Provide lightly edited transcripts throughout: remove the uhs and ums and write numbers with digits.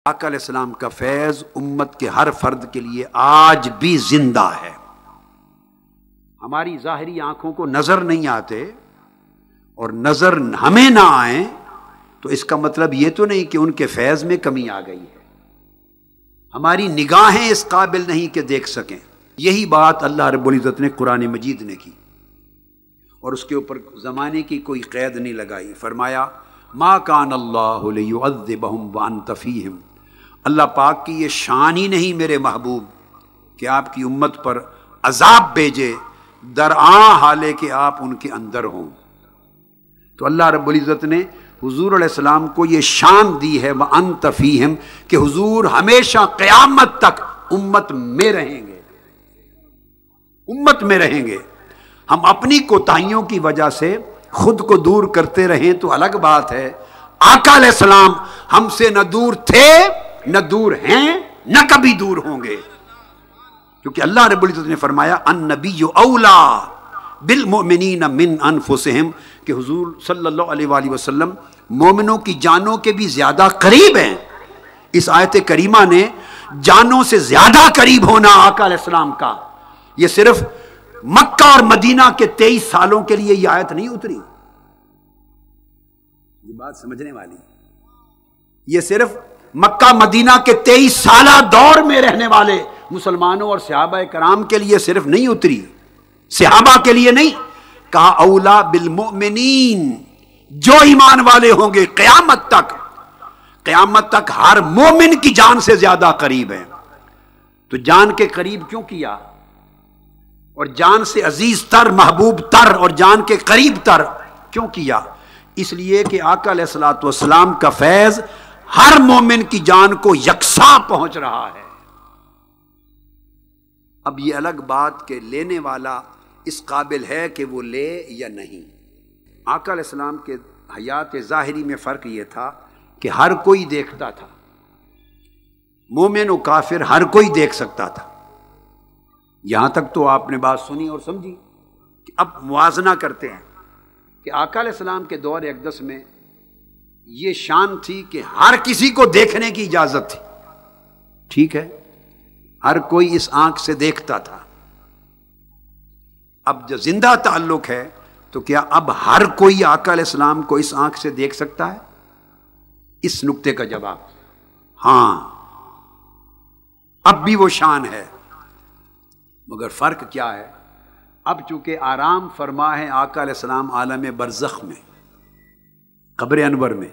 آقا علیہ السلام کا فیض امت کے ہر فرد کے لیے آج بھی زندہ ہے۔ ہماری ظاہری آنکھوں کو نظر نہیں آتے اور نظر ہمیں نہ آئیں تو اس کا مطلب یہ تو نہیں کہ ان کے فیض میں کمی آ گئی ہے۔ ہماری نگاہیں اس قابل نہیں کہ دیکھ سکیں۔ یہی بات اللہ رب العزت نے قرآن مجید نے کی اور اس کے اوپر زمانے کی کوئی قید نہیں لگائی۔ فرمایا ما کان اللہ لیعذبہم وانت فیہم، اللہ پاک کی یہ شان ہی نہیں میرے محبوب کہ آپ کی امت پر عذاب بھیجے درآں حالے کہ آپ ان کے اندر ہوں۔ تو اللہ رب العزت نے حضور علیہ السلام کو یہ شان دی ہے وانت فیہم کہ حضور ہمیشہ قیامت تک امت میں رہیں گے، امت میں رہیں گے۔ ہم اپنی کوتاہیوں کی وجہ سے خود کو دور کرتے رہیں تو الگ بات ہے۔ آقا علیہ السلام ہم سے نہ دور تھے نہ دور ہیں نہ کبھی دور ہوں گے، کیونکہ اللہ رب العزت نے فرمایا النبی اولا بالمؤمنین من انفسہم کہ حضور صلی اللہ علیہ وآلہ وسلم مومنوں کی جانوں کے بھی زیادہ قریب ہیں۔ اس آیت کریمہ نے جانوں سے زیادہ قریب ہونا آقا علیہ السلام کا، یہ صرف مکہ اور مدینہ کے 23 سالوں کے لیے یہ آیت نہیں اتری، یہ بات سمجھنے والی، یہ صرف مکہ مدینہ کے 23 سالہ دور میں رہنے والے مسلمانوں اور صحابہ کرام کے لیے صرف نہیں اتری، صحابہ کے لیے نہیں، کہا اولا بالمؤمنین، جو ایمان والے ہوں گے قیامت تک ہر مومن کی جان سے زیادہ قریب ہیں۔ تو جان کے قریب کیوں کیا اور جان سے عزیز تر محبوب تر اور جان کے قریب تر کیوں کیا؟ اس لیے کہ آقا علیہ الصلوۃ والسلام کا فیض ہر مومن کی جان کو یکساں پہنچ رہا ہے۔ اب یہ الگ بات کہ لینے والا اس قابل ہے کہ وہ لے یا نہیں۔ آقا علیہ السلام کے حیات ظاہری میں فرق یہ تھا کہ ہر کوئی دیکھتا تھا، مومن و کافر ہر کوئی دیکھ سکتا تھا۔ یہاں تک تو آپ نے بات سنی اور سمجھی کہ اب موازنہ کرتے ہیں کہ آقا علیہ السلام کے دور اقدس میں یہ شان تھی کہ ہر کسی کو دیکھنے کی اجازت تھی، ٹھیک ہے، ہر کوئی اس آنکھ سے دیکھتا تھا۔ اب جو زندہ تعلق ہے تو کیا اب ہر کوئی آقا علیہ السلام کو اس آنکھ سے دیکھ سکتا ہے؟ اس نکتے کا جواب ہاں، اب بھی وہ شان ہے، مگر فرق کیا ہے؟ اب چونکہ آرام فرما ہے آقا علیہ السلام عالم برزخ میں، قبر انور میں،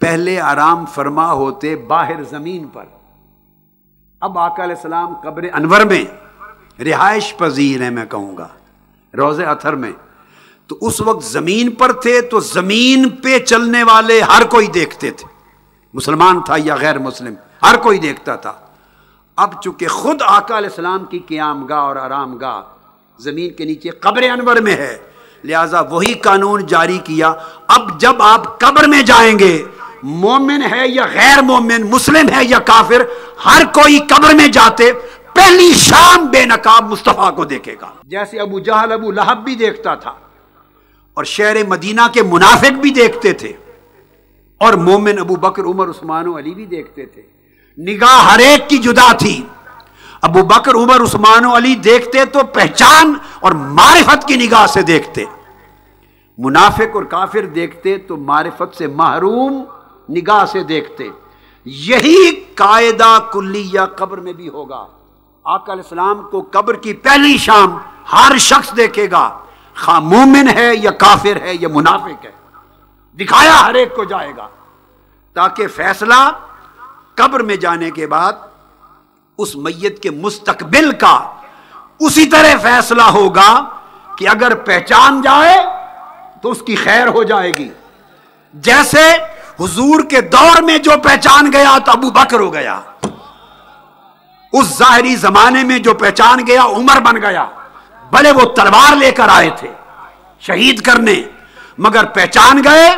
پہلے آرام فرما ہوتے باہر زمین پر، اب آقا علیہ السلام قبر انور میں رہائش پذیر ہیں، میں کہوں گا روضہ اطہر میں، تو اس وقت زمین پر تھے تو زمین پہ چلنے والے ہر کوئی دیکھتے تھے، مسلمان تھا یا غیر مسلم، ہر کوئی دیکھتا تھا۔ اب چونکہ خود آقا علیہ السلام کی قیام گاہ اور آرام گاہ زمین کے نیچے قبر انور میں ہے، لہذا وہی قانون جاری کیا، اب جب آپ قبر میں جائیں گے، مومن ہے یا غیر مومن، مسلم ہے یا کافر، ہر کوئی قبر میں جاتے پہلی شام بے نقاب مصطفیٰ کو دیکھے گا، جیسے ابو جہل ابو لہب بھی دیکھتا تھا اور شہر مدینہ کے منافق بھی دیکھتے تھے اور مومن ابو بکر عمر عثمان و علی بھی دیکھتے تھے۔ نگاہ ہر ایک کی جدا تھی، ابو بکر عمر عثمان و علی دیکھتے تو پہچان اور معرفت کی نگاہ سے دیکھتے، منافق اور کافر دیکھتے تو معرفت سے محروم نگاہ سے دیکھتے۔ یہی قاعدہ کلیہ قبر میں بھی ہوگا۔ آقا علیہ السلام کو قبر کی پہلی شام ہر شخص دیکھے گا، خواہ مومن ہے یا کافر ہے یا منافق ہے، دکھایا ہر ایک کو جائے گا، تاکہ فیصلہ قبر میں جانے کے بعد اس میت کے مستقبل کا اسی طرح فیصلہ ہوگا کہ اگر پہچان جائے تو اس کی خیر ہو جائے گی، جیسے حضور کے دور میں جو پہچان گیا تو ابو بکر ہو گیا، اس ظاہری زمانے میں جو پہچان گیا عمر بن گیا، بھلے وہ تلوار لے کر آئے تھے شہید کرنے، مگر پہچان گئے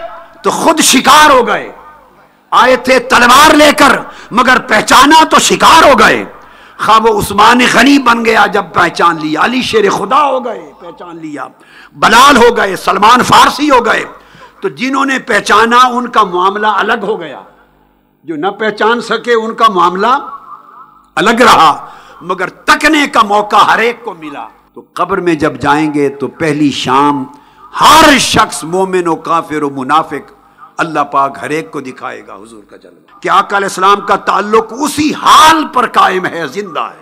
تو خود شکار ہو گئے، آئے تھے تلوار لے کر مگر پہچانا تو شکار ہو گئے، خواہ وہ عثمان غنی بن گیا جب پہچان لیا، علی شیر خدا ہو گئے پہچان لیا، بلال ہو گئے، سلمان فارسی ہو گئے، تو جنہوں نے پہچانا ان کا معاملہ الگ ہو گیا، جو نہ پہچان سکے ان کا معاملہ الگ رہا، مگر تکنے کا موقع ہر ایک کو ملا۔ تو قبر میں جب جائیں گے تو پہلی شام ہر شخص مومن و کافر و منافق اللہ پاک ہر ایک کو دکھائے گا حضور کا جلوہ، کہ آقا علیہ السلام کا تعلق اسی حال پر قائم ہے، زندہ ہے۔